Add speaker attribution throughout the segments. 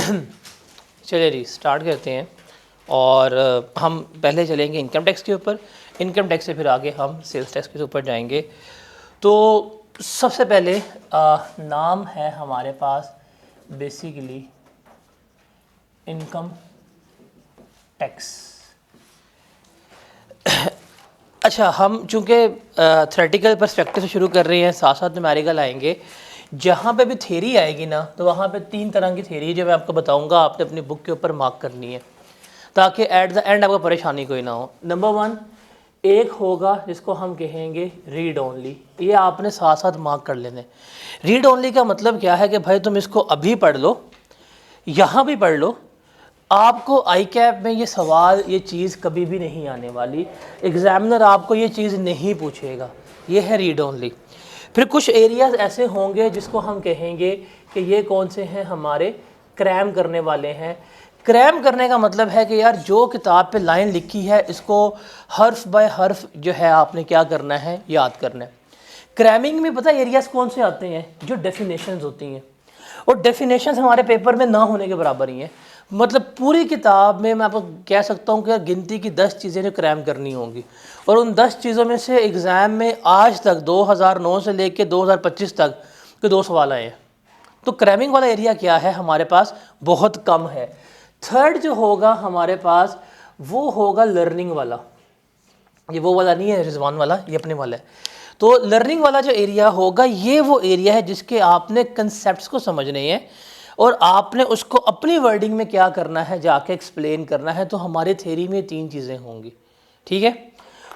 Speaker 1: चलिए जी स्टार्ट करते हैं। और हम पहले चलेंगे इनकम टैक्स के ऊपर, इनकम टैक्स से फिर आगे हम सेल्स टैक्स के ऊपर जाएंगे। तो सबसे पहले नाम है हमारे पास बेसिकली इनकम टैक्स। अच्छा, हम चूँकि थ्योरेटिकल पर्सपेक्टिव से शुरू कर रहे हैं, साथ साथ न्यूमेरिकल आएंगे। जहाँ पे भी थ्योरी आएगी ना, तो वहाँ पे 3 तरह की थ्योरी जो मैं आपको बताऊँगा, आपने अपनी बुक के ऊपर मार्क करनी है ताकि एट द एंड आपको परेशानी कोई ना हो। नंबर 1 एक होगा जिसको हम कहेंगे रीड ओनली, ये आपने साथ साथ मार्क कर लेने। रीड ओनली का मतलब क्या है कि भाई तुम इसको अभी पढ़ लो, यहाँ भी पढ़ लो, आपको आई कैप में ये सवाल, ये चीज़ कभी भी नहीं आने वाली, एग्जामिनर आपको ये चीज़ नहीं पूछेगा। ये है रीड ओनली। फिर कुछ एरियाज ऐसे होंगे जिसको हम कहेंगे कि ये कौन से हैं, हमारे क्रैम करने वाले हैं। क्रैम करने का मतलब है कि यार जो किताब पे लाइन लिखी है इसको हर्फ बाय हर्फ जो है आपने क्या करना है, याद करना है। क्रैमिंग में पता है एरियाज कौन से आते हैं, जो डेफिनेशंस होती हैं, और डेफिनेशंस हमारे पेपर में ना होने के बराबर ही हैं। मतलब पूरी किताब में मैं आपको कह सकता हूँ कि गिनती की 10 चीज़ें जो क्रैम करनी होंगी, और उन 10 चीज़ों में से एग्ज़ाम में आज तक 2009 से लेके 2025 तक के 2 सवाल आए हैं। तो क्रैमिंग वाला एरिया क्या है हमारे पास, बहुत कम है। थर्ड जो होगा हमारे पास वो होगा लर्निंग वाला। ये वो वाला नहीं है रिजवान वाला, ये अपने वाला है। तो लर्निंग वाला जो एरिया होगा ये वो एरिया है जिसके आपने कंसेप्ट्स को समझने हैं और आपने उसको अपनी वर्डिंग में क्या करना है, जाके एक्सप्लेन करना है। तो हमारे थ्योरी में 3 चीज़ें होंगी, ठीक है।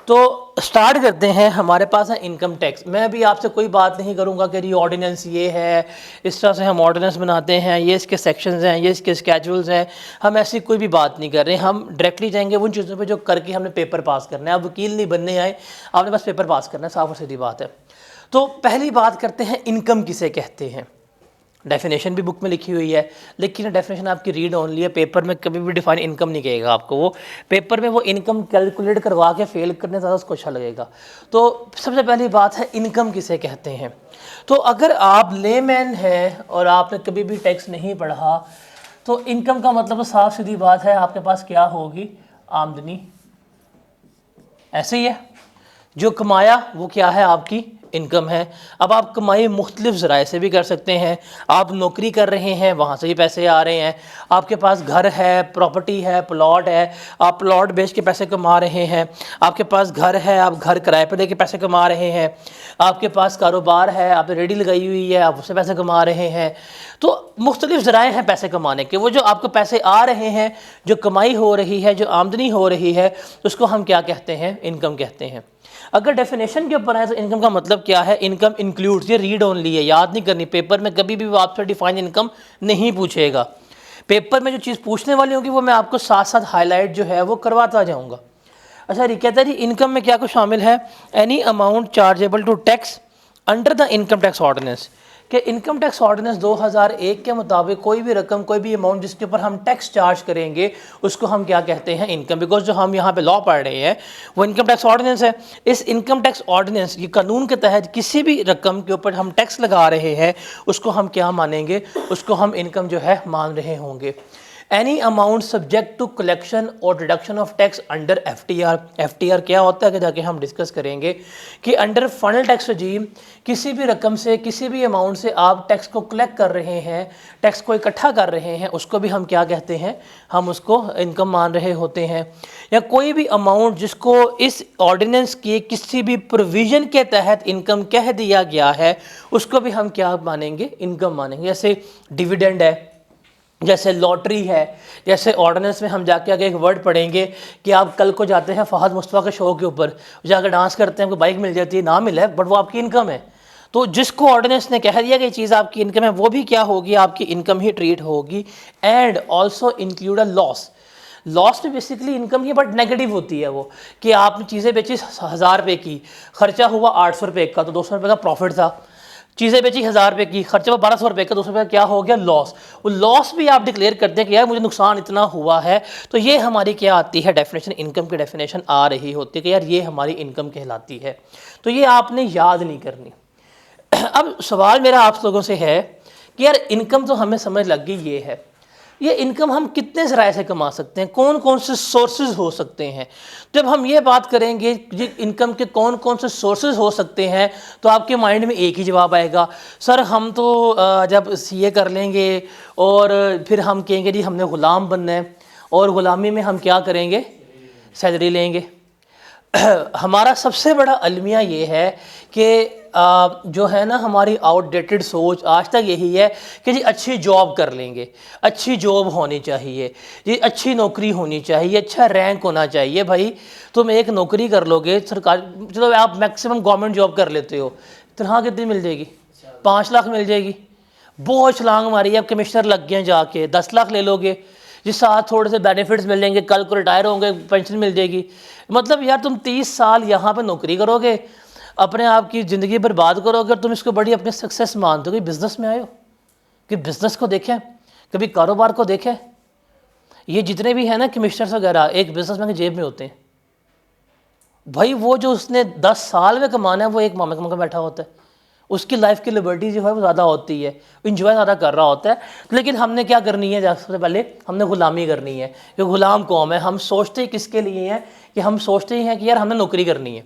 Speaker 1: तो स्टार्ट करते हैं। हमारे पास है इनकम टैक्स। मैं अभी आपसे कोई बात नहीं करूंगा कि ये ऑर्डिनेंस ये है, इस तरह से हम ऑर्डिनेंस बनाते हैं, ये इसके सेक्शंस हैं, ये इसके स्केड्यूल्स हैं। हम ऐसी कोई भी बात नहीं कर रहे हैं। हम डायरेक्टली जाएंगे उन चीज़ों पे जो करके हमने पेपर पास करना है। आप वकील नहीं बनने आए, आपने बस पेपर पास करना है, साफ और सीधी बात है। तो पहली बात करते हैं इनकम किसे कहते हैं। डेफिनेशन भी बुक में लिखी हुई है, लेकिन डेफिनेशन आपकी रीड ओनली है। पेपर में कभी भी डिफाइन इनकम नहीं कहेगा आपको, वो पेपर में वो इनकम कैलकुलेट करवा के फेल करने ज़्यादा उसको अच्छा लगेगा। तो सबसे पहली बात है इनकम किसे कहते हैं। तो अगर आप लेमैन हैं और आपने कभी भी टैक्स नहीं पढ़ा, तो इनकम का मतलब तो साफ सीधी बात है, आपके पास क्या होगी, आमदनी। ऐसे ही है, जो कमाया वो क्या है, आपकी इनकम है। अब आप कमाई मुख्तलिफ ज़राए से भी कर सकते हैं। आप नौकरी कर रहे हैं, वहाँ से भी पैसे आ रहे हैं। आपके पास घर है, प्रॉपर्टी है, प्लॉट है, आप प्लॉट बेच के पैसे कमा रहे हैं। आपके पास घर है, आप घर किराए पर लेके पैसे कमा रहे हैं। आपके पास कारोबार है, आपने रेडी लगाई हुई है, आप उससे पैसे कमा रहे हैं। तो मुख्तलिफ ज़राए हैं पैसे कमाने के। वो जो आपको पैसे आ रहे हैं, जो कमाई हो रही है, जो आमदनी हो रही है, उसको हम क्या कहते हैं, इनकम कहते हैं। अगर डेफिनेशन के ऊपर आए तो इनकम का मतलब क्या है, इनकम इंक्लूड्स, ये रीड ओनली है, याद नहीं करनी। पेपर में कभी भी आपसे डिफाइन इनकम नहीं पूछेगा। पेपर में जो चीज़ पूछने वाली होगी वो मैं आपको साथ साथ हाईलाइट जो है वो करवाता जाऊँगा। अच्छा, ये कहता है जी इनकम में क्या कुछ शामिल है, any amount chargeable to tax under the income tax ordinance. कि इनकम टैक्स ऑर्डिनेंस 2001 के मुताबिक कोई भी रकम, कोई भी अमाउंट जिसके ऊपर हम टैक्स चार्ज करेंगे उसको हम क्या कहते हैं, इनकम। बिकॉज जो हम यहाँ पे लॉ पढ़ रहे हैं वो इनकम टैक्स ऑर्डिनेंस है। इस इनकम टैक्स ऑर्डिनेंस, ये कानून के तहत किसी भी रकम के ऊपर हम टैक्स लगा रहे हैं उसको हम क्या मानेंगे, उसको हम इनकम जो है मान रहे होंगे। Any amount subject to collection और deduction of tax under FTR। FTR क्या होता है कि जाके हम डिस्कस करेंगे कि अंडर फनल टैक्स रजीम किसी भी रकम से, किसी भी अमाउंट से आप टैक्स को कलेक्ट कर रहे हैं, टैक्स को इकट्ठा कर रहे हैं, उसको भी हम क्या कहते हैं, हम उसको इनकम मान रहे होते हैं। या कोई भी अमाउंट जिसको इस ऑर्डिनेंस के किसी भी प्रोविज़न के तहत इनकम कह दिया गया है उसको भी हम क्या मानेंगे, इनकम मानेंगे। जैसे डिविडेंड है, जैसे लॉटरी है, जैसे ऑर्डिनेंस में हम जाके आगे एक वर्ड पढ़ेंगे कि आप कल को जाते हैं फहद मुस्तफ़ा के शो के ऊपर, जाकर डांस करते हैं, आपको बाइक मिल जाती है, ना मिले बट वो आपकी इनकम है। तो जिसको ऑर्डिनेंस ने कह दिया कि ये चीज़ आपकी इनकम है, वो भी क्या होगी, आपकी इनकम ही ट्रीट होगी। And also include a loss. Loss तो बेसिकली इनकम ही बट नेगेटिव होती है वो, कि आपने चीज़ें बेची 1000 रुपये की, खर्चा हुआ 800 रुपये का, तो 200 रुपये का प्रॉफिट था। चीज़ें बेची 1000 रुपये की, खर्चा 1200 रुपये का, 200 रुपये क्या हो गया, लॉस। वो लॉस भी आप डिक्लेयर करते हैं कि यार मुझे नुकसान इतना हुआ है। तो ये हमारी क्या आती है डेफिनेशन, इनकम की डेफिनेशन आ रही होती है कि यार ये हमारी इनकम कहलाती है। तो ये आपने याद नहीं करनी। अब सवाल मेरा आप लोगों से है कि यार इनकम तो हमें समझ लग गई ये है, ये इनकम हम कितने ज़राए से कमा सकते हैं, कौन कौन से सोर्सेज हो सकते हैं। जब हम ये बात करेंगे ये इनकम के कौन कौन से सोर्सेज हो सकते हैं, तो आपके माइंड में एक ही जवाब आएगा, सर हम तो जब सीए कर लेंगे और फिर हम कहेंगे जी हमने ग़ुलाम बनना है, और ग़ुलामी में हम क्या करेंगे, सैलरी लेंगे। हमारा सबसे बड़ा अलमिया ये है कि जो है ना हमारी आउटडेटेड सोच आज तक यही है कि जी अच्छी जॉब कर लेंगे, अच्छी जॉब होनी चाहिए जी, अच्छी नौकरी होनी चाहिए, अच्छा रैंक होना चाहिए। भाई तुम एक नौकरी कर लोगे सरकार, चलो आप मैक्सिमम गवर्नमेंट जॉब कर लेते हो, तनख्वाह कितनी मिल जाएगी, 5 लाख मिल जाएगी। बहुत छलांग मारी, अब कमिश्नर लग गए जाके 10 लाख ले लोगे, जिस साथ थोड़े से बेनिफिट्स मिल जाएंगे, कल को रिटायर होंगे पेंशन मिल जाएगी। मतलब यार तुम 30 साल यहाँ पे नौकरी करोगे, अपने आप की ज़िंदगी बर्बाद करोगे, और तुम इसको बड़ी अपनी सक्सेस मानते हो कि बिज़नेस में आए हो, कि बिज़नेस को देखें, कभी कारोबार को देखें। ये जितने भी हैं ना कमिश्नर्स वगैरह एक बिज़नेसमैन की जेब में होते हैं। भाई वो जो उसने 10 साल में कमाना है वो एक मामले में बैठा होता है, उसकी लाइफ की लिबर्टी जो है वो ज़्यादा होती है, इंजॉय ज़्यादा कर रहा होता है। लेकिन हमने क्या करनी है, सबसे पहले हमने ग़ुलामी करनी है, जो ग़ुलाम कौम है। हम सोचते ही किसके लिए हैं कि हम सोचते ही हैं कि यार हमने नौकरी करनी है।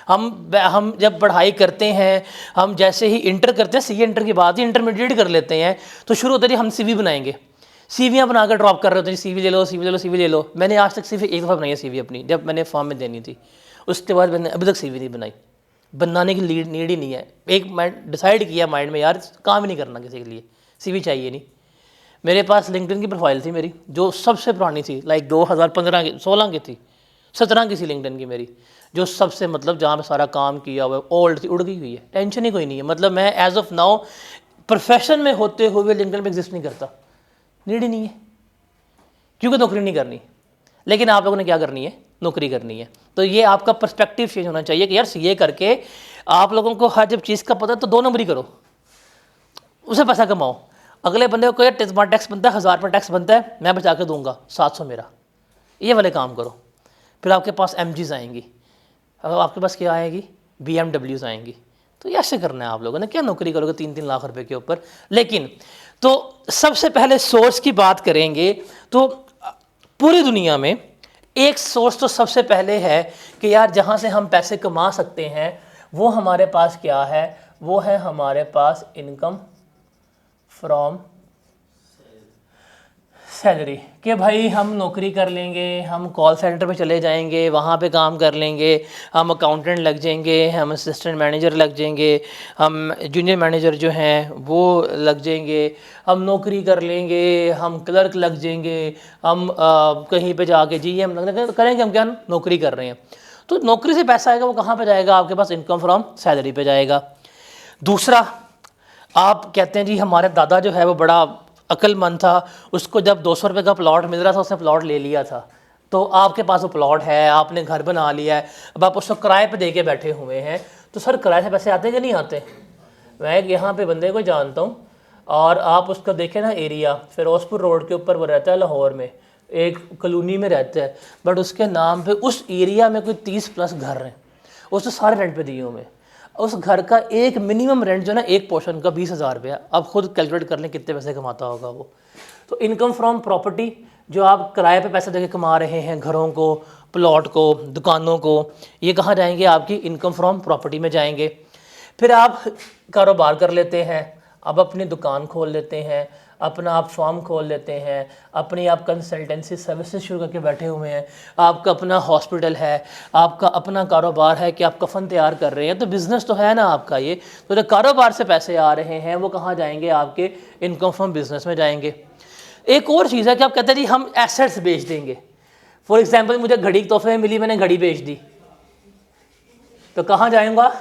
Speaker 1: हम जब पढ़ाई करते हैं, हम जैसे ही इंटर करते हैं, सीए इंटर की बात ही इंटरमीडिएट कर लेते हैं, तो शुरू होता है हम सीवी बनाएंगे, सीवियाँ बनाकर ड्रॉप कर रहे होते हैं, सीवी ले लो, सीवी ले लो, सीवी ले लो। मैंने आज तक सिर्फ एक दफ़ा बनाई है सीवी अपनी, जब मैंने फॉर्म में देनी थी, उसके बाद मैंने अभी तक सीवी नहीं बनाई। बनाने की नीड ही नहीं है। एक माइंड डिसाइड किया माइंड में, यार काम ही नहीं करना किसी के लिए, सीवी चाहिए नहीं। मेरे पास लिंक्डइन की प्रोफाइल थी मेरी, जो सबसे पुरानी थी, लाइक 2015 की 16 की थी, 17 की थी लिंक्डइन की मेरी, जो सबसे मतलब जहाँ पे सारा काम किया हुआ है, ओल्ड थी, उड़ गई हुई है, टेंशन ही कोई नहीं है। मतलब मैं एज ऑफ नाउ प्रोफेशन में होते हुए लिंक्डइन पे एग्जिस्ट नहीं करता, नीड ही नहीं है, क्योंकि नौकरी नहीं करनी। लेकिन आप लोगों ने क्या करनी है, नौकरी करनी है। तो ये आपका पर्सपेक्टिव चेंज होना चाहिए कि यार सीए करके आप लोगों को हर जब चीज़ का पता है तो 2 नंबर ही करो, उसे पैसा कमाओ। अगले बंदे को यार टैक्स बनता है, 1000 रुपये टैक्स बनता है, मैं बचा के दूंगा 700 मेरा, ये वाले काम करो। फिर आपके पास MGs आएंगी, अब आपके पास क्या आएगी, BMWs आएंगी। तो ऐसे करना है आप लोगों ने, क्या नौकरी करोगे 3-3 लाख रुपए के ऊपर। लेकिन तो सबसे पहले सोर्स की बात करेंगे तो पूरी दुनिया में एक सोर्स तो सबसे पहले है कि यार जहाँ से हम पैसे कमा सकते हैं वो हमारे पास क्या है, वो है हमारे पास इनकम फ्रॉम सैलरी। कि भाई हम नौकरी कर लेंगे, हम कॉल सेंटर पे चले जाएंगे, वहाँ पे काम कर लेंगे, हम अकाउंटेंट लग जाएंगे, हम असिस्टेंट मैनेजर लग जाएंगे, हम जूनियर मैनेजर जो हैं वो लग जाएंगे, हम नौकरी कर लेंगे, हम क्लर्क लग जाएंगे, हम कहीं पे जाके GM करेंगे, हम क्या नौकरी कर रहे हैं। तो नौकरी से पैसा आएगा वो कहाँ पे जाएगा, आपके पास इनकम फ्रॉम सैलरी पे जाएगा। दूसरा, आप कहते हैं जी हमारे दादा जो है वो बड़ा अक्लमंद था, उसको जब 200 रुपये का प्लॉट मिल रहा था उसने प्लॉट ले लिया था। तो आपके पास वो प्लॉट है, आपने घर बना लिया है, अब आप उसको किराए पे दे के बैठे हुए हैं, तो सर किराए से पैसे आते हैं कि नहीं आते। मैं यहाँ पे बंदे को जानता हूँ, और आप उसका देखें ना एरिया, फिरोजपुर रोड के ऊपर वो रहता है, लाहौर में एक कॉलोनी में रहता है, बट उसके नाम पे उस एरिया में कोई 30+ घर हैं, उसने सारे रेंट पे दिए हुए। उस घर का एक मिनिमम रेंट जो है ना, एक पोर्शन का 20,000 रुपया, अब खुद कैलकुलेट कर लें कितने पैसे कमाता होगा वो। तो इनकम फ्रॉम प्रॉपर्टी, जो आप किराए पे पैसे देके कमा रहे हैं, घरों को, प्लॉट को, दुकानों को, ये कहाँ जाएंगे, आपकी इनकम फ्रॉम प्रॉपर्टी में जाएंगे। फिर आप कारोबार कर लेते हैं, अब अपनी दुकान खोल लेते हैं, अपना आप फॉर्म खोल लेते हैं, अपनी आप कंसल्टेंसी सर्विसेज शुरू करके बैठे हुए हैं, आपका अपना हॉस्पिटल है, आपका अपना कारोबार है कि आप कफन तैयार कर रहे हैं, तो बिज़नेस तो है ना आपका ये। तो जो कारोबार से पैसे आ रहे हैं वो कहाँ जाएंगे, आपके इनकम फ्रॉम बिजनेस में जाएंगे। एक और चीज़ है कि आप कहते हैं जी हम एसेट्स बेच देंगे। फॉर एग्जाम्पल मुझे घड़ी तोहफे में मिली, मैंने घड़ी बेच दी, तो कहाँ जाऊँगा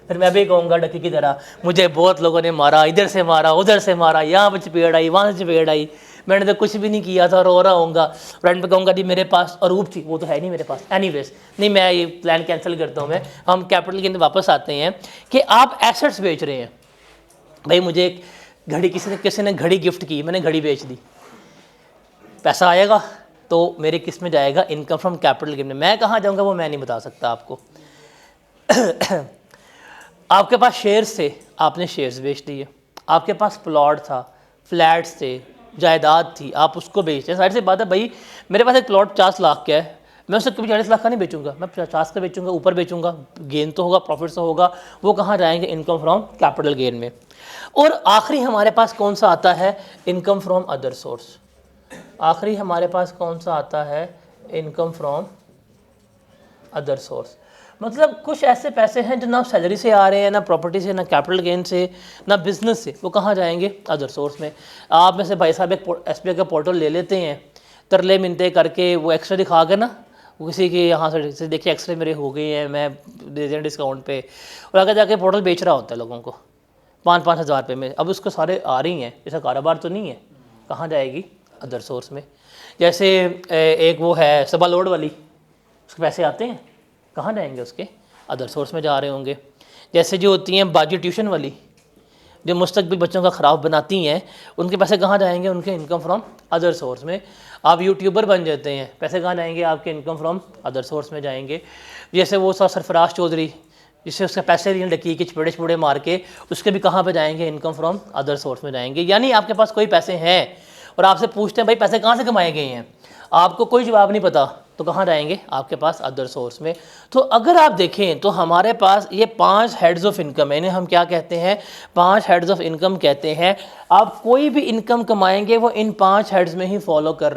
Speaker 1: फिर मैं भी कहूँगा डकी की तरह, मुझे बहुत लोगों ने मारा, इधर से मारा, उधर से मारा, यहाँ पर चपेट आई, वहाँ से चपेट आई, मैंने तो कुछ भी नहीं किया था, रो रहा होऊंगा। फ्रेंड पे कहूँगा जी मेरे पास अरूप थी, वो तो है नहीं मेरे पास। एनीवेज, नहीं, मैं ये प्लान कैंसिल करता हूँ। मैं हम कैपिटल के वापस आते हैं कि आप एसेट्स बेच रहे हैं। भाई मुझे एक घड़ी किसी ने घड़ी गिफ्ट की, मैंने घड़ी बेच दी, पैसा आएगा तो मेरे किस में जाएगा, इनकम फ्रॉम कैपिटल गेन में। मैं कहाँ जाऊँगा वो मैं नहीं बता सकता आपको। आपके पास शेयर्स थे, आपने शेयर्स बेच दिए, आपके पास प्लॉट था, फ्लैट्स थे, जायदाद थी, आप उसको बेचते हैं। साइड से बात है भाई, मेरे पास एक प्लॉट 50 लाख का है, मैं उसे कभी 40 लाख का नहीं बेचूंगा, मैं 50 का बेचूंगा, ऊपर बेचूंगा, गेन तो होगा, प्रॉफिट तो होगा। वो कहाँ जाएंगे? इनकम फ्रॉम कैपिटल गेन में। और आखिरी हमारे पास कौन सा आता है? Income from other source. आखिरी हमारे पास कौन सा आता है? Income from other source. मतलब कुछ ऐसे पैसे हैं जो ना सैलरी से आ रहे हैं, ना प्रॉपर्टी से, ना कैपिटल गेन से, ना बिजनेस से, वो कहाँ जाएंगे? अदर सोर्स में। आप में से भाई साहब एक SBI का पोर्टल ले लेते हैं, तरले मिनते करके, वो एक्स्ट्रा दिखा के ना, किसी के यहाँ से देखिए एक्सरे मेरे हो गए हैं, मैं दे दें डिस्काउंट पे, और आगे जाके पोर्टल बेच रहा होता है लोगों को 5-5 हज़ार रुपये में। अब उसको सारे आ रही हैं, इसका कारोबार तो नहीं है, कहाँ जाएगी? अदर सोर्स में। जैसे एक वो है सबा लोड वाली, उसके पैसे आते हैं, कहाँ जाएंगे? उसके अदर सोर्स में जा रहे होंगे। जैसे जो होती हैं बाजी ट्यूशन वाली, जो मुस्तकबिल बच्चों का ख़राब बनाती हैं, उनके पैसे कहाँ जाएंगे? उनके इनकम फ्रॉम अदर सोर्स में। आप यूट्यूबर बन जाते हैं, पैसे कहाँ जाएंगे? आपके इनकम फ्रॉम अदर सोर्स में जाएंगे। जैसे वो सरफराज चौधरी, जिससे उसके पैसे लिए डकी के चपेड़े चपेड़े मार के, उसके भी कहाँ पे जाएंगे? इनकम फ्रॉम अदर सोर्स में जाएंगे। यानी आपके पास कोई पैसे हैं और आपसे पूछते हैं भाई पैसे कहाँ से कमाए गए हैं, आपको कोई जवाब नहीं पता, तो कहाँ जाएंगे? आपके पास अदर सोर्स में। तो अगर आप देखें तो हमारे पास ये 5 हेड्स ऑफ इनकम है, इन्हें हम क्या कहते हैं? 5 हेड्स ऑफ इनकम कहते हैं। आप कोई भी इनकम कमाएंगे वो इन 5 हेड्स में ही फॉल कर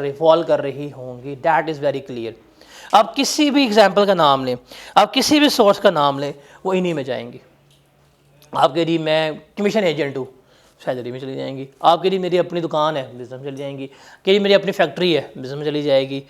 Speaker 1: रही होंगी। That is very clear. आप किसी भी एग्जाम्पल का नाम लें, आप किसी भी सोर्स का नाम लें, वो इन्हीं में जाएंगी। आपके लिए मैं कमीशन एजेंट हूँ, सैलरी में चली जाएंगी। आपके लिए मेरी अपनी दुकान है, बिजनेस में चली जाएंगी। के लिए मेरी अपनी फैक्ट्री है, बिजनेस में चली जाएगी।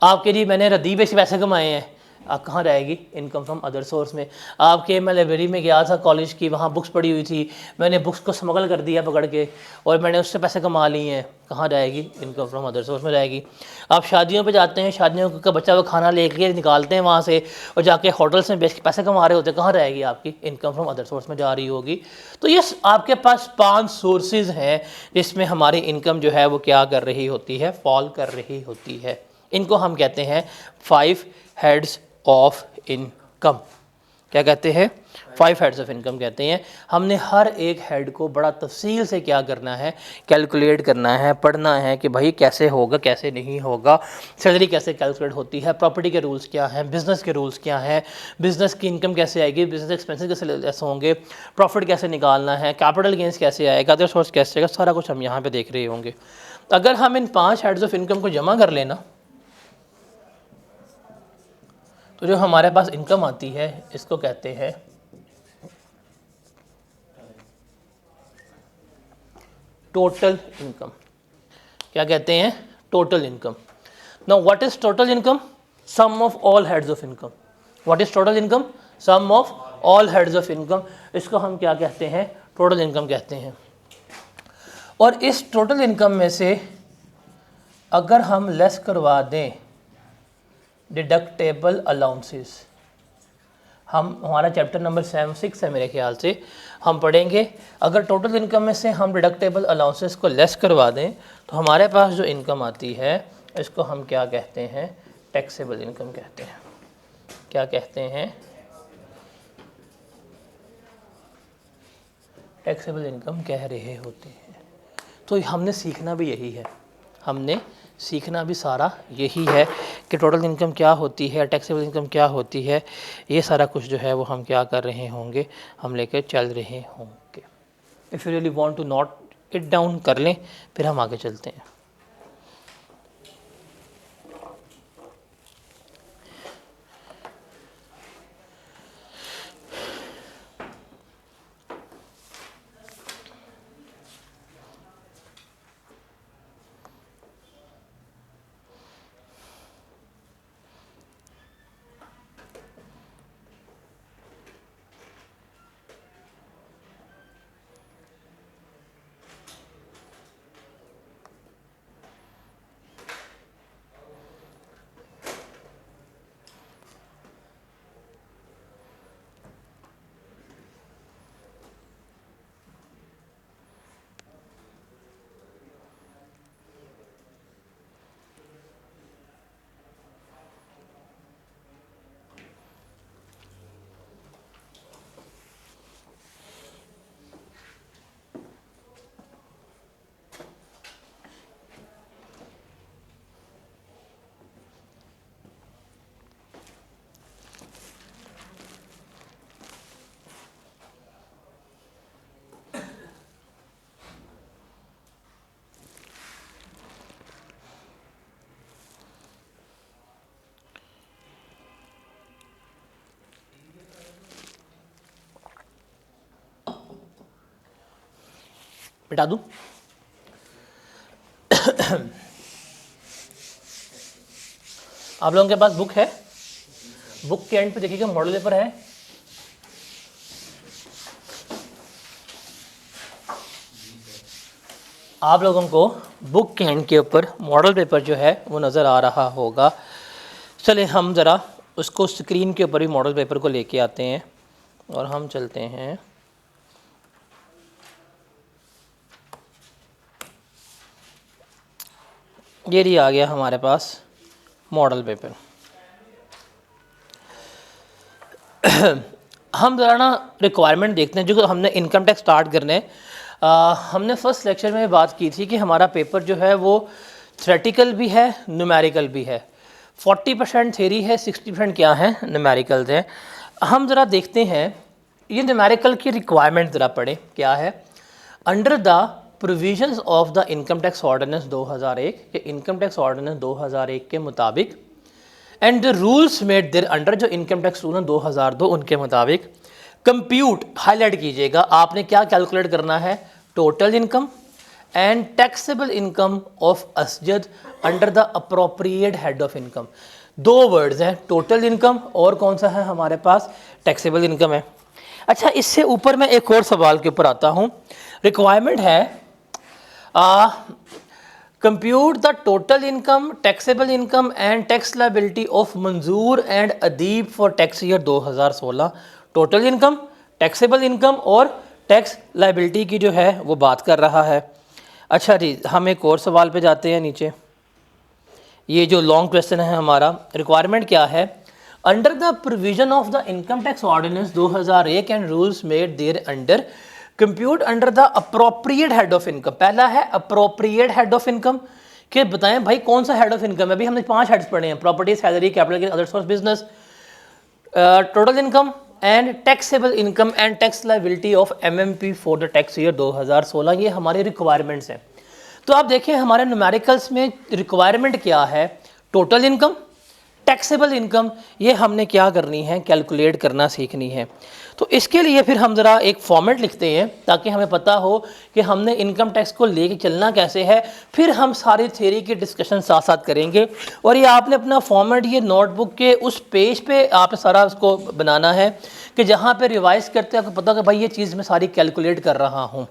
Speaker 1: आपके लिए मैंने रदीब से पैसे कमाए हैं, आप कहाँ जाएगी? इनकम फ्रॉम अदर सोर्स में। आपके मैं लाइब्रेरी में गया था कॉलेज की, वहाँ बुक्स पड़ी हुई थी, मैंने बुक्स को स्मगल कर दिया पकड़ के, और मैंने उससे पैसे कमा लिए हैं, कहाँ जाएगी? इनकम फ्रॉम अदर सोर्स में जाएगी। आप शादियों पे जाते हैं, शादियों का बच्चा वो खाना लेके निकालते हैं वहाँ से, और जाके होटल्स में बेच के पैसे कमा रहे होते हैं, कहाँ जाएगी? आपकी इनकम फ्रॉम अदर सोर्स में जा रही होगी। तो ये आपके पास 5 सोर्सेज हैं जिसमें हमारी इनकम जो है वो क्या कर रही होती है? फॉल कर रही होती है। इनको हम कहते हैं 5 हेड्स ऑफ इनकम। क्या कहते हैं? 5 हेड्स ऑफ इनकम कहते हैं। हमने हर एक हेड को बड़ा तफसील से क्या करना है? कैलकुलेट करना है, पढ़ना है कि भाई कैसे होगा, कैसे नहीं होगा, सैलरी कैसे कैलकुलेट होती है, प्रॉपर्टी के रूल्स क्या हैं, बिज़नेस के रूल्स क्या हैं, बिज़नेस की इनकम कैसे आएगी, बिज़नेस एक्सपेंसेस कैसे लेस होंगे, प्रॉफिट कैसे निकालना है, कैपिटल गेंस कैसे आएगा, अदर सोर्स कैसे आएगा, सारा कुछ हम यहाँ पर देख रहे होंगे। अगर हम इन 5 हेड्स ऑफ इनकम को जमा कर लेना, तो जो हमारे पास इनकम आती है इसको कहते हैं टोटल इनकम। क्या कहते हैं? Total income. Now what is total income? Sum of all heads of income. What is total income? Sum of all heads of income. इसको हम क्या कहते हैं? टोटल इनकम कहते हैं। और इस टोटल इनकम में से अगर हम लेस करवा दें डिडक्टेबल अलाउंसेस, हमारा चैप्टर नंबर 6 है मेरे ख्याल से, हम पढ़ेंगे। अगर टोटल इनकम में से हम डिडक्टेबल अलाउंसेस को लेस करवा दें तो हमारे पास जो इनकम आती है इसको हम क्या कहते हैं? टैक्सेबल इनकम कहते हैं। क्या कहते हैं? टैक्सेबल इनकम कह रहे होते हैं। तो हमने सीखना भी यही है, हमने सीखना भी सारा यही है कि टोटल इनकम क्या होती है, टैक्सेबल इनकम क्या होती है, ये सारा कुछ जो है वो हम क्या कर रहे होंगे? हम लेकर चल रहे होंगे। If you really want to note it down कर लें, फिर हम आगे चलते हैं। बिठा दूँ? आप लोगों के पास बुक है? बुक के एंड पे देखिएगा मॉडल पेपर है। आप लोगों को बुक के एंड के ऊपर मॉडल पेपर जो है वो नज़र आ रहा होगा। चले हम ज़रा उसको स्क्रीन के ऊपर भी मॉडल पेपर को लेके आते हैं और हम चलते हैं ये रही आ गया हमारे पास मॉडल पेपर। हम ज़रा ना रिक्वायरमेंट देखते हैं जो हमने इनकम टैक्स स्टार्ट करने हमने फर्स्ट लेक्चर में बात की थी कि हमारा पेपर जो है वो थ्योरेटिकल भी है न्यूमेरिकल भी है। 40% थ्योरी है, 60% क्या है न्यूमेरिकल्स हैं। हम ज़रा देखते हैं ये न्यूमेरिकल की रिक्वायरमेंट ज़रा पढ़े क्या है। Under the provisions of the income tax ordinance 2001 के इनकम टैक्स ऑर्डिनेंस 2001 के मुताबिक and the rules made thereunder जो इनकम टैक्स रूल 2002 उनके मुताबिक कंप्यूट हाईलाइट कीजिएगा आपने क्या कैलकुलेट करना है total income and taxable income of Asjad under the appropriate head of income. दो वर्ड्स हैं टोटल इनकम और कौन सा है हमारे पास टैक्सेबल इनकम है। अच्छा इससे ऊपर मैं एक और सवाल के ऊपर आता हूँ। रिक्वायरमेंट है compute the total income taxable income and tax liability of Manzoor and Adeeb for tax year 2016। Total income taxable income और टैक्स लायबिलिटी की जो है वो बात कर रहा है। अच्छा जी हम एक और सवाल पे जाते हैं नीचे। ये जो लॉन्ग क्वेश्चन है हमारा रिक्वायरमेंट क्या है under the provision of the income tax ordinance 2001 and rules made thereunder compute under the appropriate head of income. पहला है अप्रोप्रिएट हेड ऑफ इनकम कि बताएं भाई कौन सा हेड ऑफ इनकम है। अभी हमने 5 हेड्स पढ़े हैं property salary capital gain other source business total income and taxable income and tax liability of MMP for the tax year 2016। ये हमारी रिक्वायरमेंट्स हैं। तो आप देखिए हमारे न्यूमेरिकल्स में रिक्वायरमेंट क्या है टोटल इनकम टैक्सेबल इनकम ये हमने क्या करनी है कैलकुलेट करना सीखनी है। तो इसके लिए फिर हम ज़रा एक फॉर्मेट लिखते हैं ताकि हमें पता हो कि हमने इनकम टैक्स को लेके चलना कैसे है। फिर हम सारी थ्योरी की डिस्कशन साथ साथ करेंगे और ये आपने अपना फॉर्मेट ये नोटबुक के उस पेज पे आप सारा उसको बनाना है कि जहाँ पे रिवाइज करते हैं आपको पता कि भाई ये चीज़ मैं सारी कैलकुलेट कर रहा हूँ।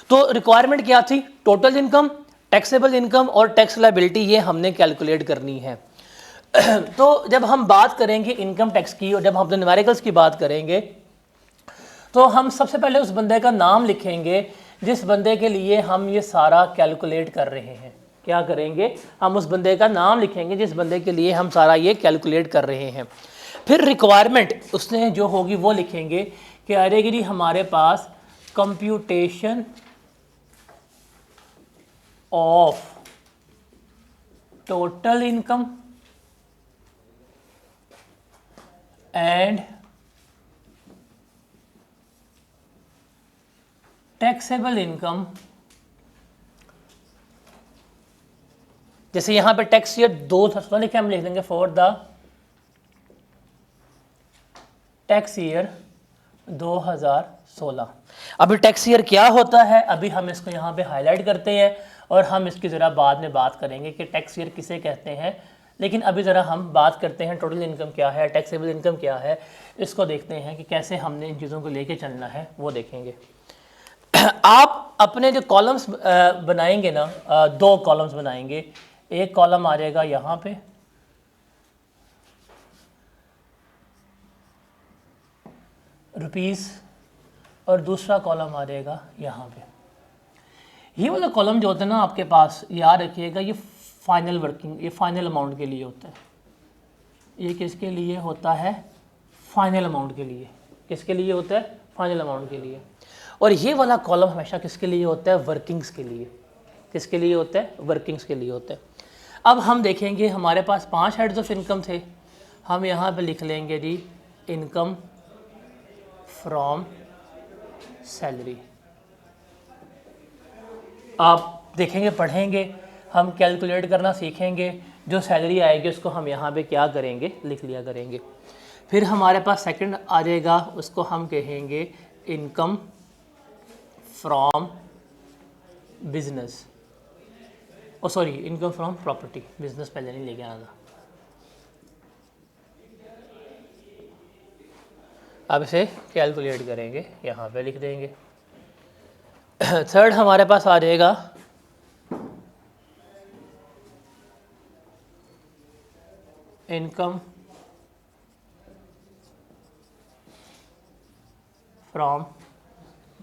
Speaker 1: तो रिक्वायरमेंट क्या थी टोटल इनकम टैक्सेबल इनकम और टैक्स लायबिलिटी ये हमने कैलकुलेट करनी है। तो जब हम बात करेंगे इनकम टैक्स की और जब हम न्यूमेरिकल्स की बात करेंगे तो हम सबसे पहले उस बंदे का नाम लिखेंगे जिस बंदे के लिए हम ये सारा कैलकुलेट कर रहे हैं। क्या करेंगे हम उस बंदे का नाम लिखेंगे जिस बंदे के लिए हम सारा ये कैलकुलेट कर रहे हैं। फिर रिक्वायरमेंट उसने जो होगी वो लिखेंगे कि अरे गिरी हमारे पास computation of total income and taxable income. जैसे यहां पे टैक्स ईयर 2016 लिखे हम लिख देंगे फॉर द टैक्स ईयर 2016। अभी टैक्स ईयर क्या होता है अभी हम इसको यहाँ पे हाईलाइट करते हैं और हम इसकी ज़रा बाद में बात करेंगे कि टैक्स ईयर किसे कहते हैं। लेकिन अभी ज़रा हम बात करते हैं टोटल इनकम क्या है टैक्सेबल इनकम क्या है इसको देखते हैं कि कैसे हमने इन चीज़ों को लेके चलना है वो देखेंगे। आप अपने जो कॉलम्स बनाएंगे ना 2 कॉलम्स बनाएंगे। एक कॉलम आ जाएगा यहाँ पे रुपीस और दूसरा कॉलम आ जाएगा यहाँ पे। ये वाला कॉलम जो होता है ना आपके पास याद रखिएगा ये फाइनल वर्किंग ये फाइनल अमाउंट के लिए होता है। ये किसके लिए होता है फाइनल अमाउंट के लिए। किसके लिए होता है फाइनल अमाउंट के लिए। और ये वाला कॉलम हमेशा किसके लिए होता है वर्किंग्स के लिए। किसके लिए होता है वर्किंग्स के लिए होता है। अब हम देखेंगे हमारे पास 5 हेड्स ऑफ इनकम थे। हम यहाँ पे लिख लेंगे जी इनकम फ्रॉम सैलरी। आप देखेंगे पढ़ेंगे हम कैलकुलेट करना सीखेंगे जो सैलरी आएगी उसको हम यहाँ पे क्या करेंगे लिख लिया करेंगे। फिर हमारे पास सेकंड आ जाएगा उसको हम कहेंगे income from business, oh sorry, income from property, business पहले नहीं लेके आना था। अब इसे कैलकुलेट करेंगे, यहाँ पे लिख देंगे। थर्ड हमारे पास आ जाएगा इनकम फ्रॉम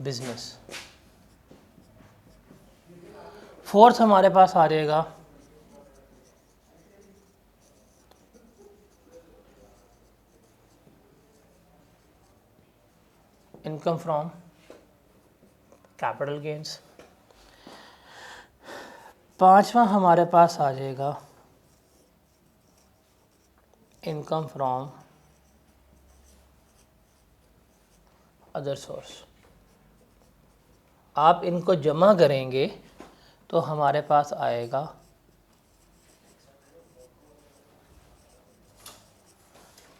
Speaker 1: बिजनेस। फोर्थ हमारे पास आ जाएगा इनकम फ्रॉम कैपिटल गेन्स। पांचवा हमारे पास आ जाएगा इनकम फ्रॉम अदर सोर्स। आप इनको जमा करेंगे तो हमारे पास आएगा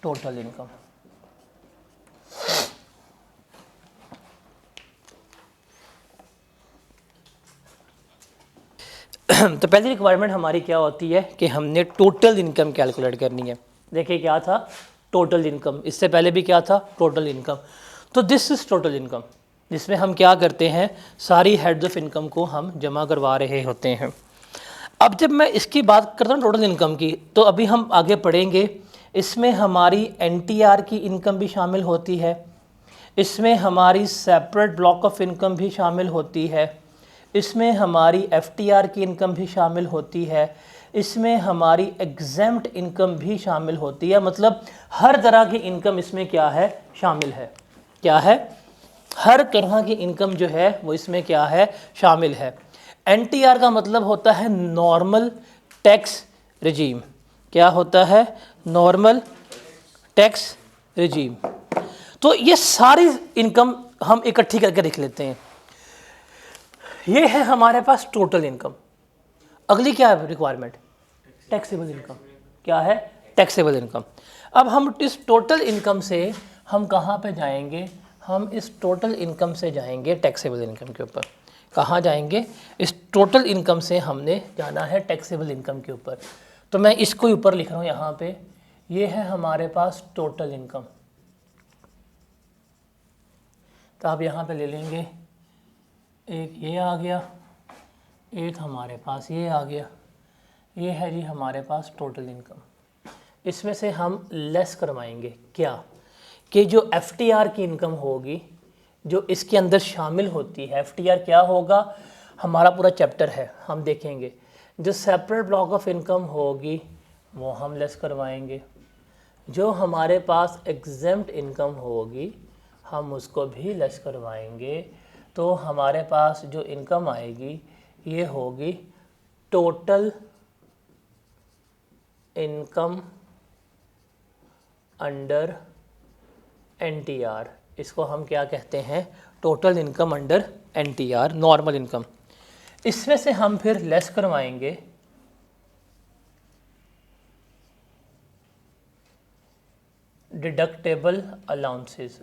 Speaker 1: टोटल इनकम। तो पहली रिक्वायरमेंट हमारी क्या होती है कि हमने टोटल इनकम कैलकुलेट करनी है। देखिए क्या था, टोटल इनकम। इससे पहले भी क्या था, टोटल इनकम। तो दिस इज टोटल इनकम, जिसमें हम क्या करते हैं, सारी हेड्स ऑफ इनकम को हम जमा करवा रहे होते हैं। अब जब मैं इसकी बात करता हूँ टोटल इनकम की, तो अभी हम आगे पढ़ेंगे, इसमें हमारी एनटीआर की इनकम भी शामिल होती है, इसमें हमारी सेपरेट ब्लॉक ऑफ इनकम भी शामिल होती है, इसमें हमारी एफटीआर की इनकम भी शामिल होती है, इसमें हमारी एग्जेम्प्ट इनकम भी शामिल होती है। मतलब हर तरह की इनकम इसमें क्या है, शामिल है। क्या है, हर तरह की इनकम जो है वो इसमें क्या है, शामिल है। एनटीआर का मतलब होता है नॉर्मल टैक्स रिजीम। क्या होता है, नॉर्मल टैक्स रिजीम। तो ये सारी इनकम हम इकट्ठी करके लिख लेते हैं। ये है हमारे पास टोटल इनकम। अगली क्या है रिक्वायरमेंट, टैक्सेबल इनकम। क्या है, टैक्सेबल इनकम। अब हम इस टोटल इनकम से हम कहाँ पे जाएंगे, हम इस टोटल इनकम से जाएंगे टैक्सेबल इनकम के ऊपर। कहाँ जाएंगे, इस टोटल इनकम से हमने जाना है टैक्सेबल इनकम के ऊपर। तो मैं इसको ऊपर लिख रहा हूँ यहाँ पे, ये है हमारे पास टोटल इनकम। तो आप यहाँ पे ले लेंगे, एक ये आ गया, एक हमारे पास ये आ गया, ये है जी हमारे पास टोटल इनकम। इसमें से हम लेस करवाएंगे क्या, कि जो एफटीआर की इनकम होगी जो इसके अंदर शामिल होती है। एफटीआर क्या होगा, हमारा पूरा चैप्टर है, हम देखेंगे। जो सेपरेट ब्लॉक ऑफ इनकम होगी वो हम लेस करवाएंगे। जो हमारे पास एग्जेम्प्ट इनकम होगी हम उसको भी लेस करवाएंगे। तो हमारे पास जो इनकम आएगी ये होगी टोटल इनकम अंडर एनटीआर। इसको हम क्या कहते हैं, total income under NTR, normal income. इसमें से हम फिर लेस करवाएंगे डिडक्टेबल अलाउंसेस।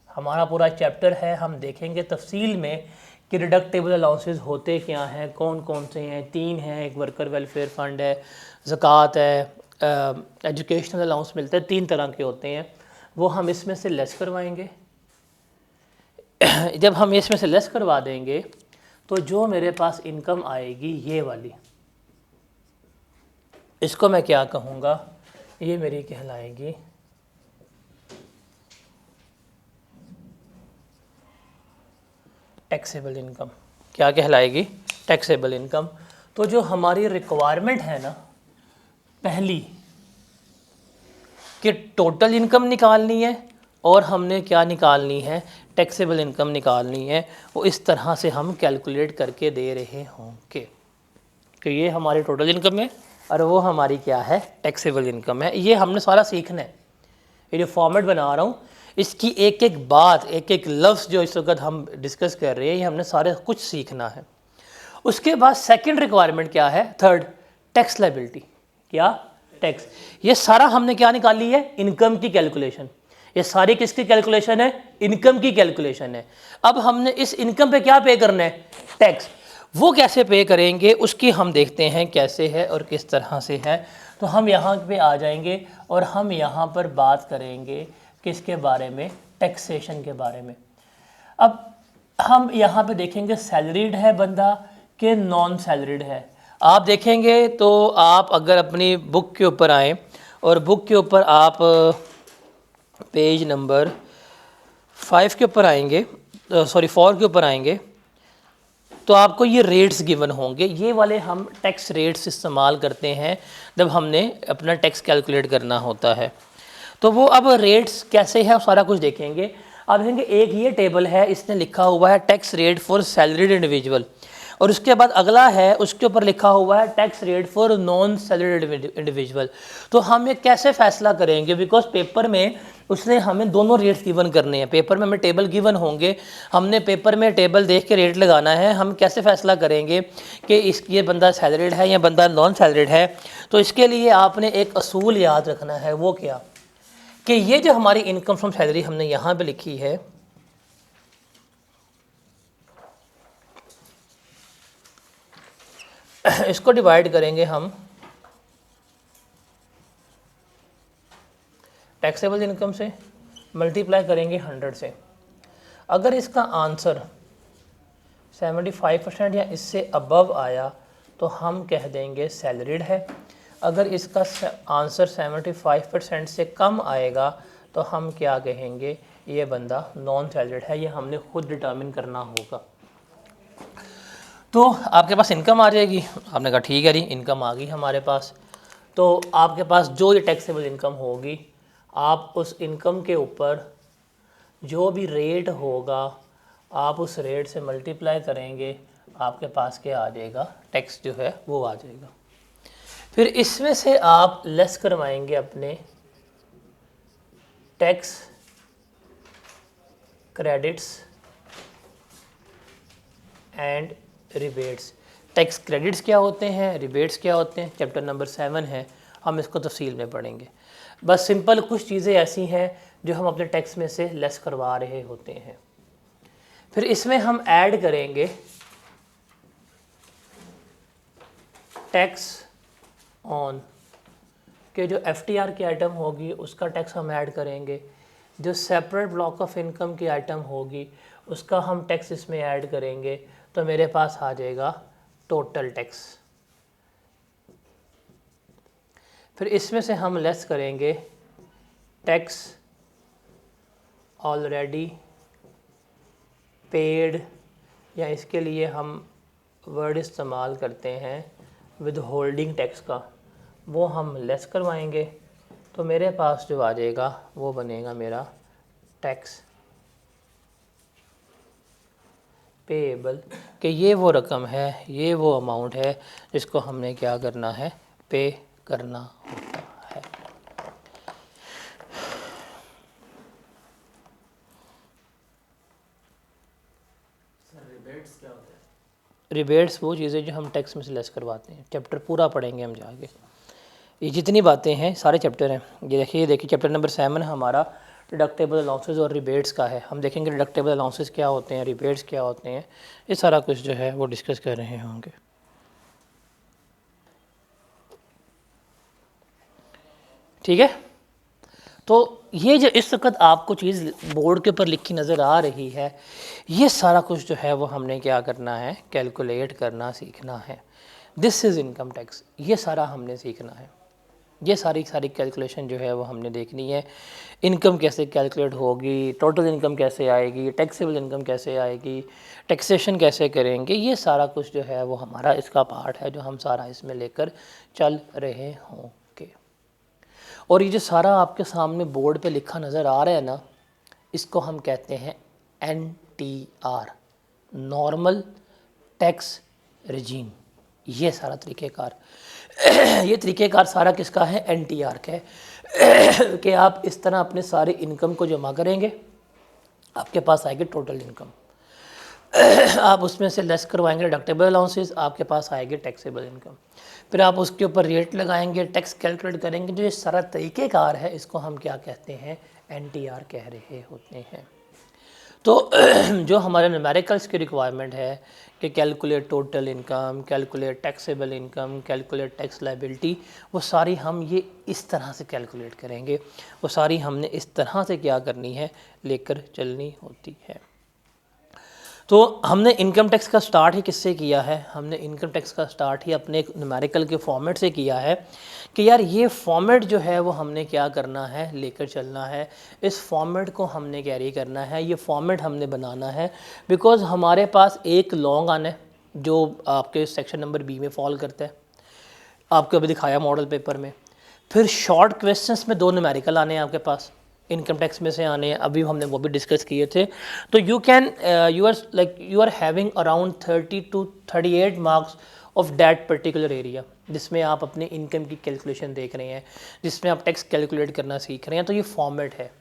Speaker 1: हमारा पूरा चैप्टर है, हम देखेंगे तफसील में कि डिडक्टेबल अलाउंसेस होते क्या हैं, कौन कौन से हैं। 3 हैं, एक वर्कर वेलफेयर फंड है, ज़कात है, एजुकेशनल अलाउंस मिलता है। 3 तरह के होते हैं, वो हम इसमें से लेस करवाएंगे। जब हम इसमें से लेस करवा देंगे तो जो मेरे पास इनकम आएगी ये वाली, इसको मैं क्या कहूँगा, ये मेरी कहलाएगी टैक्सेबल इनकम। क्या कहलाएगी, टैक्सेबल इनकम। तो जो हमारी रिक्वायरमेंट है ना पहली, कि टोटल इनकम निकालनी है और हमने क्या निकालनी है, टैक्सेबल इनकम निकालनी है, वो इस तरह से हम कैलकुलेट करके दे रहे होंगे कि ये हमारी टोटल इनकम है और वो हमारी क्या है, टैक्सेबल इनकम है। ये हमने सारा सीखना है। ये जो फॉर्मेट बना रहा हूँ इसकी एक एक बात, एक एक लफ्ज़ जो इस वक्त हम डिस्कस कर रहे हैं, ये हमने सारे कुछ सीखना है। उसके बाद सेकंड रिक्वायरमेंट क्या है, थर्ड, टैक्स लायबिलिटी। क्या, टैक्स। ये सारा हमने क्या निकाली है, इनकम की कैलकुलेशन। ये सारी किसकी कैलकुलेशन है, इनकम की कैलकुलेशन है। अब हमने इस इनकम पे क्या पे करना है, टैक्स। वो कैसे पे करेंगे उसकी हम देखते हैं कैसे है और किस तरह से है। तो हम यहाँ पे आ जाएंगे और हम यहाँ पर बात करेंगे किसके बारे में, टैक्सेशन के बारे में। अब हम यहाँ पे देखेंगे सैलरीड है बंदा कि नॉन सैलरीड है। आप देखेंगे तो आप अगर अपनी बुक के ऊपर आएँ और बुक के ऊपर आप पेज नंबर 5 के ऊपर आएंगे, सॉरी 4 के ऊपर आएंगे, तो आपको ये रेट्स गिवन होंगे। ये वाले हम टैक्स रेट्स इस्तेमाल करते हैं जब हमने अपना टैक्स कैलकुलेट करना होता है। तो वो अब रेट्स कैसे है सारा कुछ देखेंगे। आप देखेंगे एक ये टेबल है, इसने लिखा हुआ है tax rate for salaried individual, और उसके बाद अगला है उसके ऊपर लिखा हुआ है tax rate for non salaried individual. तो हम ये कैसे फैसला करेंगे, बिकॉज पेपर में उसने हमें दोनों रेट्स गिवन करने हैं। पेपर में हमें टेबल गिवन होंगे, हमने पेपर में टेबल देख के रेट लगाना है। हम कैसे फैसला करेंगे कि ये बंदा सैलरीड है या बंदा नॉन सैलरीड है। तो इसके लिए आपने एक असूल याद रखना है, वो क्या कि ये जो हमारी इनकम फ्रॉम सैलरी हमने यहाँ पे लिखी है, इसको डिवाइड करेंगे हम टैक्सेबल इनकम से, मल्टीप्लाई करेंगे 100 से। अगर इसका आंसर 75% या इससे अबव आया तो हम कह देंगे सैलरीड है। अगर इसका आंसर 75% से कम आएगा तो हम क्या कहेंगे, ये बंदा नॉन सैलरीड है। ये हमने खुद डिटर्मिन करना होगा। तो आपके पास इनकम आ जाएगी, आपने कहा ठीक है जी इनकम आ गई हमारे पास। तो आपके पास जो ये टैक्सेबल इनकम होगी, आप उस इनकम के ऊपर जो भी रेट होगा आप उस रेट से मल्टीप्लाई करेंगे, आपके पास क्या आ जाएगा, टैक्स जो है वो आ जाएगा। फिर इसमें से आप लेस करवाएंगे अपने tax credits and rebates. Tax credits क्या होते हैं, रिबेट्स क्या होते हैं, चैप्टर नंबर 7 है, हम इसको तफसील में पढ़ेंगे। बस सिंपल कुछ चीज़ें ऐसी हैं जो हम अपने टैक्स में से लेस करवा रहे होते हैं। फिर इसमें हम ऐड करेंगे टैक्स ऑन के जो एफटीआर की आइटम होगी उसका टैक्स हम ऐड करेंगे, जो सेपरेट ब्लॉक ऑफ इनकम की आइटम होगी उसका हम टैक्स इसमें ऐड करेंगे। तो मेरे पास आ जाएगा टोटल टैक्स। फिर इसमें से हम लेस करेंगे टैक्स ऑलरेडी पेड, या इसके लिए हम वर्ड इस्तेमाल करते हैं विद होल्डिंग टैक्स का, वो हम लेस करवाएंगे। तो मेरे पास जो आ जाएगा वो बनेगा मेरा टैक्स पेएबल, कि ये वो रकम है, ये वो अमाउंट है जिसको हमने क्या करना है, पे करना होता है।
Speaker 2: रिबेट्स क्या होता है?
Speaker 1: रिबेट्स वो चीज़ें जो हम टैक्स में से लेस करवाते हैं। चैप्टर पूरा पढ़ेंगे हम जाके, ये जितनी बातें हैं सारे चैप्टर हैं। ये देखिए चैप्टर नंबर 7 हमारा डिडक्टेबल अलाउंसेस और रिबेट्स का है। हम देखेंगे डिडक्टेबल अलाउंसेस क्या होते हैं, रिबेट्स क्या होते हैं, ये सारा कुछ जो है वो डिस्कस कर रहे होंगे। ठीक है, तो ये जो इस वक्त आपको चीज़ बोर्ड के ऊपर लिखी नज़र आ रही है, ये सारा कुछ जो है वो हमने क्या करना है, कैलकुलेट करना सीखना है। दिस इज़ इनकम टैक्स, ये सारा हमने सीखना है। ये सारी कैलकुलेशन जो है वो हमने देखनी है। इनकम कैसे कैलकुलेट होगी, टोटल इनकम कैसे आएगी, टैक्सेबल इनकम कैसे आएगी, टैक्सेशन कैसे करेंगे, ये सारा कुछ जो है वो हमारा इसका पार्ट है जो हम सारा इसमें लेकर चल रहे होंगे। और ये जो सारा आपके सामने बोर्ड पे लिखा नज़र आ रहा है ना, इसको हम कहते हैं NTR, नॉर्मल टैक्स रिजीम। ये सारा तरीक़ेकार ये तरीक़ेकार सारा किसका है, NTR का है कि आप इस तरह अपने सारे इनकम को जमा करेंगे, आपके पास आएगी टोटल इनकम, आप उसमें से लेस करवाएंगे डिडक्टेबल अलाउंसेस, आपके पास आएगी टैक्सेबल इनकम। फिर आप उसके ऊपर रेट लगाएंगे, टैक्स कैलकुलेट करेंगे। जो ये सारा तरीक़ेकार है इसको हम क्या कहते हैं, NTR कह रहे होते हैं। तो जो हमारे न्यूमेरिकल्स की रिक्वायरमेंट है कि calculate total income, calculate taxable income, calculate tax liability, वो सारी हम ये इस तरह से कैलकुलेट करेंगे, वो सारी हमने इस तरह से क्या करनी है, लेकर चलनी होती है। तो हमने इनकम टैक्स का स्टार्ट ही किससे किया है, हमने इनकम टैक्स का स्टार्ट ही अपने एक न्यूमेरिकल के फॉर्मेट से किया है कि यार ये फॉर्मेट जो है वो हमने क्या करना है, लेकर चलना है, इस फॉर्मेट को हमने कैरी करना है, ये फॉर्मेट हमने बनाना है। बिकॉज़ हमारे पास एक लॉन्ग आना है जो आपके सेक्शन नंबर बी में फॉल करता है, आपको अभी दिखाया मॉडल पेपर में। फिर शॉर्ट क्वेश्चंस में 2 न्यूमेरिकल आने हैं आपके पास, इनकम टैक्स में से आने हैं, अभी हमने वो भी डिस्कस किए थे। तो you are having around 30 to 38 marks of that particular area, जिसमें आप अपनी इनकम की कैलकुलेशन देख रहे हैं, जिसमें आप टैक्स कैलकुलेट करना सीख रहे हैं। तो ये फॉर्मेट है।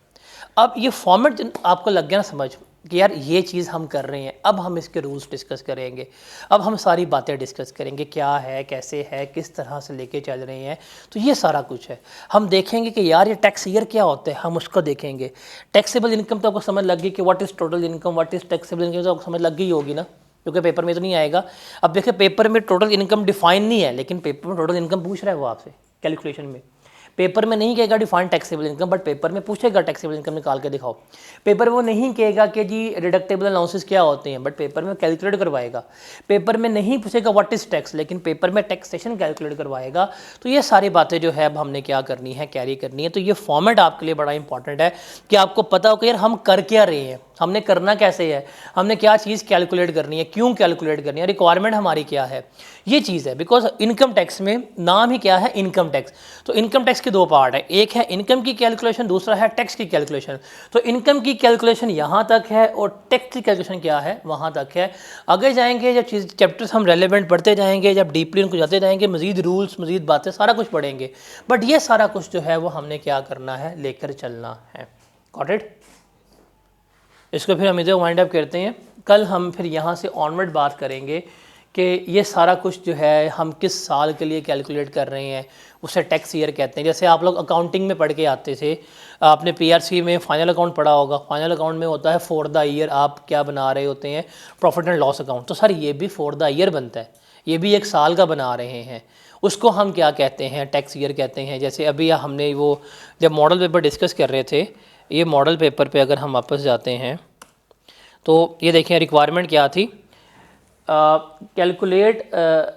Speaker 1: अब ये फॉर्मेट आपको लग गया ना समझ कि यार ये चीज़ हम कर रहे हैं, अब हम इसके रूल्स डिस्कस करेंगे, अब हम सारी बातें डिस्कस करेंगे, क्या है, कैसे है, किस तरह से लेके चल रहे हैं। तो ये सारा कुछ है। हम देखेंगे कि यार ये टैक्स ईयर क्या होता है, हम उसको देखेंगे। टैक्सेबल इनकम तो आपको समझ लग गई कि what is total income, what is taxable income, तो आपको समझ लग गई होगी ना, क्योंकि पेपर में तो नहीं आएगा। अब देखिए पेपर में टोटल इनकम डिफाइन नहीं है, लेकिन पेपर में टोटल इनकम पूछ रहा है वो आपसे कैलकुलेशन में। पेपर में नहीं कहेगा define taxable income, but paper में पूछेगा टैक्सेबल इनकम निकाल के दिखाओ। पेपर में वो नहीं कहेगा कि जी डिडक्टेबल अलाउंसेस क्या होते हैं, बट पेपर में कैलकुलेट करवाएगा। पेपर में नहीं पूछेगा व्हाट इज़ टैक्स, लेकिन पेपर में टैक्सेशन कैलकुलेट करवाएगा। तो ये सारी बातें जो है अब हमने क्या करनी है, कैरी करनी है। तो ये फॉर्मेट आपके लिए बड़ा इंपॉर्टेंट है कि आपको पता हो कि यार हम कर क्या रहे हैं, हमने करना कैसे है, हमने क्या चीज़ कैलकुलेट करनी है, क्यों कैलकुलेट करनी है, रिक्वायरमेंट हमारी क्या है, ये चीज़ है। बिकॉज इनकम टैक्स में नाम ही क्या है, इनकम टैक्स। तो इनकम टैक्स के 2 पार्ट है, एक है इनकम की कैलकुलेशन, दूसरा है टैक्स की कैलकुलेशन। तो इनकम की कैलकुलेशन यहाँ तक है और टैक्स की कैलकुलेशन क्या है, वहाँ तक है। आगे जाएंगे जब चीज़ चैप्टर्स हम रेलेवेंट पढ़ते जाएंगे, जब डीपली उनको जाते जाएंगे, मजीद रूल्स, मजीद बातें, सारा कुछ पढ़ेंगे। बट ये सारा कुछ जो है वो हमने क्या करना है, लेकर चलना है। Got it. इसको फिर हम इधर वाइंड अप करते हैं। कल हम फिर यहाँ से ऑनवर्ड बात करेंगे कि ये सारा कुछ जो है हम किस साल के लिए कैलकुलेट कर रहे हैं, उसे टैक्स ईयर कहते हैं। जैसे आप लोग अकाउंटिंग में पढ़ के आते थे, आपने पीआरसी में फाइनल अकाउंट पढ़ा होगा। फाइनल अकाउंट में होता है फॉर द ईयर, आप क्या बना रहे होते हैं, प्रॉफिट एंड लॉस अकाउंट। तो सर ये भी फॉर द ईयर बनता है, ये भी एक साल का बना रहे हैं, उसको हम क्या कहते हैं, टैक्स ईयर कहते हैं। जैसे अभी हमने वो जब मॉडल पेपर डिस्कस कर रहे थे, ये मॉडल पेपर पे अगर हम वापस जाते हैं तो ये देखें रिक्वायरमेंट क्या थी, calculate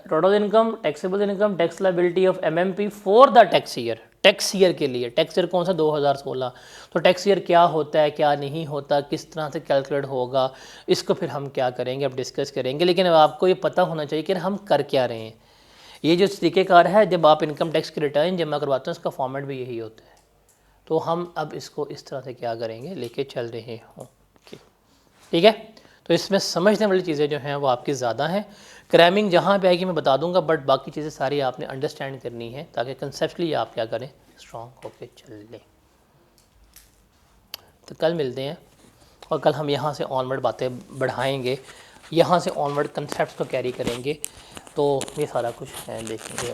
Speaker 1: total income, taxable income, tax liability of MMP for the tax year. Tax year के लिए, टैक्स ईयर कौन सा, 2016। तो टैक्स ईयर क्या होता है, क्या नहीं होता, किस तरह से कैलकुलेट होगा, इसको फिर हम क्या करेंगे, अब डिस्कस करेंगे। लेकिन अब आपको ये पता होना चाहिए कि हम कर क्या रहे हैं। ये जो तरीक़ेकार है, जब आप इनकम टैक्स की रिटर्न जमा करवाते हैं, उसका फॉर्मेट भी यही होता है। तो हम अब इसको इस तरह से क्या करेंगे, लेके चल रहे हों। ठीक है। तो इसमें समझने वाली चीज़ें जो हैं वो आपकी ज़्यादा हैं। क्रैमिंग जहाँ पे आएगी मैं बता दूंगा, बट बाकी चीज़ें सारी आपने अंडरस्टैंड करनी है ताकि कंसेप्चुअली आप क्या करें, स्ट्रॉन्ग होके चल लें। तो कल मिलते हैं और कल हम यहाँ से ऑनवर्ड बातें बढ़ाएंगे, यहाँ से ऑनवर्ड कंसेप्ट को कैरी करेंगे। तो ये सारा कुछ है, देखेंगे।